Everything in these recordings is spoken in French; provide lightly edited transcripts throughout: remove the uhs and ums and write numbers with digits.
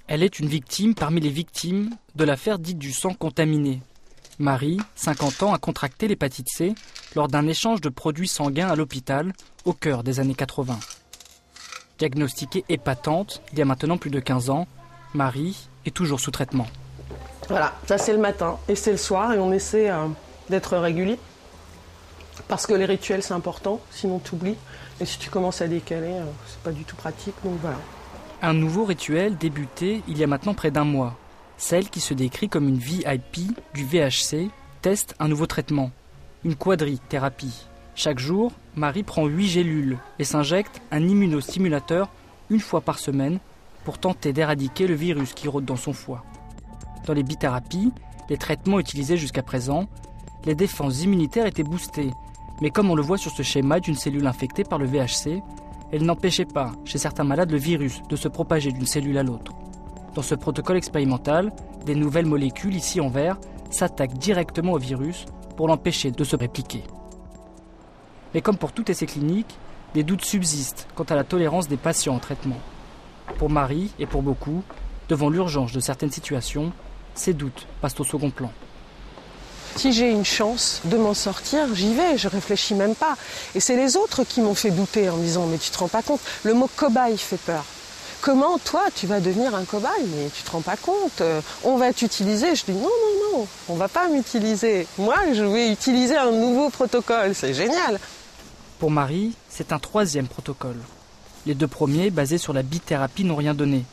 Elle est une victime parmi les victimes de l'affaire dite du sang contaminé. Marie, 50 ans, a contracté l'hépatite C lors d'un échange de produits sanguins à l'hôpital au cœur des années 80. Diagnostiquée hépatante il y a maintenant plus de 15 ans, Marie est toujours sous traitement. Voilà, ça c'est le matin et c'est le soir et on essaie d'être régulier. Parce que les rituels c'est important, sinon tu oublies. Et si tu commences à décaler, c'est pas du tout pratique, donc voilà. Un nouveau rituel débuté il y a maintenant près d'un mois. Celle qui se décrit comme une VIP du VHC teste un nouveau traitement, une quadrithérapie. Chaque jour, Marie prend 8 gélules et s'injecte un immunostimulateur une fois par semaine pour tenter d'éradiquer le virus qui rôde dans son foie. Dans les bithérapies, les traitements utilisés jusqu'à présent, les défenses immunitaires étaient boostées. Mais comme on le voit sur ce schéma d'une cellule infectée par le VHC, elle n'empêchait pas, chez certains malades, le virus de se propager d'une cellule à l'autre. Dans ce protocole expérimental, des nouvelles molécules, ici en vert, s'attaquent directement au virus pour l'empêcher de se répliquer. Mais comme pour tout essai clinique, des doutes subsistent quant à la tolérance des patients en traitement. Pour Marie et pour beaucoup, devant l'urgence de certaines situations, ces doutes passent au second plan. Si j'ai une chance de m'en sortir, j'y vais, je réfléchis même pas. Et c'est les autres qui m'ont fait douter en me disant « mais tu te rends pas compte ?» Le mot « cobaye » fait peur. Comment, toi, tu vas devenir un cobaye? Mais tu te rends pas compte. On va t'utiliser. Je dis non, non, non, on va pas m'utiliser. Moi, je vais utiliser un nouveau protocole. C'est génial. Pour Marie, c'est un troisième protocole. Les deux premiers, basés sur la bithérapie, n'ont rien donné.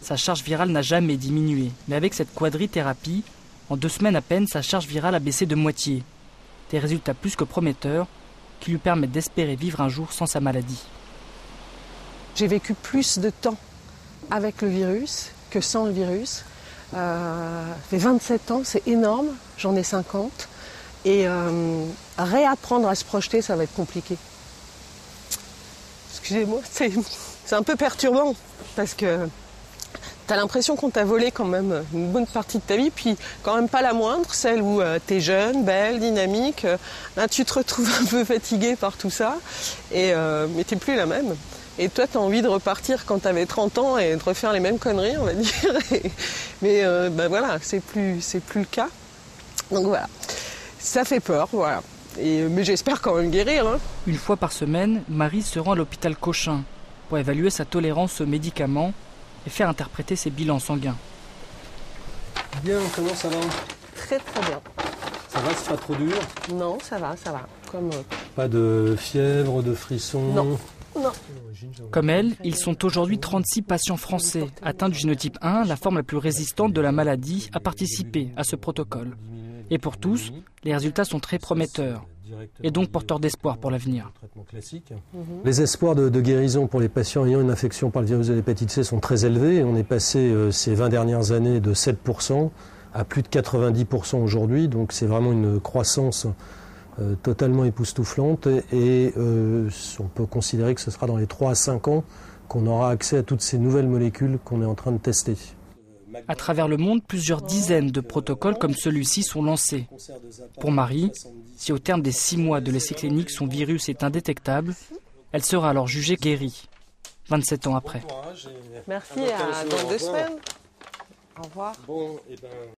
Sa charge virale n'a jamais diminué. Mais avec cette quadrithérapie, en 2 semaines à peine, sa charge virale a baissé de moitié. Des résultats plus que prometteurs qui lui permettent d'espérer vivre un jour sans sa maladie. J'ai vécu plus de temps avec le virus que sans le virus. J'ai 27 ans, c'est énorme, j'en ai 50. Et réapprendre à se projeter, ça va être compliqué. Excusez-moi, c'est un peu perturbant parce que t'as l'impression qu'on t'a volé quand même une bonne partie de ta vie, puis quand même pas la moindre, celle où t'es jeune, belle, dynamique. Là, tu te retrouves un peu fatigué par tout ça, mais t'es plus la même. Et toi, t'as envie de repartir quand t'avais 30 ans et de refaire les mêmes conneries, on va dire. Mais voilà, c'est plus le cas. Donc voilà, ça fait peur, voilà. Mais j'espère quand même guérir. Hein. Une fois par semaine, Marie se rend à l'hôpital Cochin pour évaluer sa tolérance aux médicaments et faire interpréter ses bilans sanguins. Bien, comment ça va? Très très bien. Ça va, c'est pas trop dur? Non, ça va. Pas de fièvre, de frissons? Non. Non. Comme elle, ils sont aujourd'hui 36 patients français atteints du génotype 1, la forme la plus résistante de la maladie, à participer à ce protocole. Et pour tous, les résultats sont très prometteurs et donc porteurs d'espoir pour l'avenir. Les espoirs de guérison pour les patients ayant une infection par le virus de l'hépatite C sont très élevés. On est passé ces 20 dernières années de 7% à plus de 90% aujourd'hui, donc c'est vraiment une croissance totalement époustouflante et on peut considérer que ce sera dans les 3 à 5 ans qu'on aura accès à toutes ces nouvelles molécules qu'on est en train de tester. À travers le monde, plusieurs dizaines de protocoles comme celui-ci sont lancés. Pour Marie, si au terme des 6 mois de l'essai clinique, son virus est indétectable, elle sera alors jugée guérie, 27 ans après. Merci, à dans 2 semaines. Au revoir.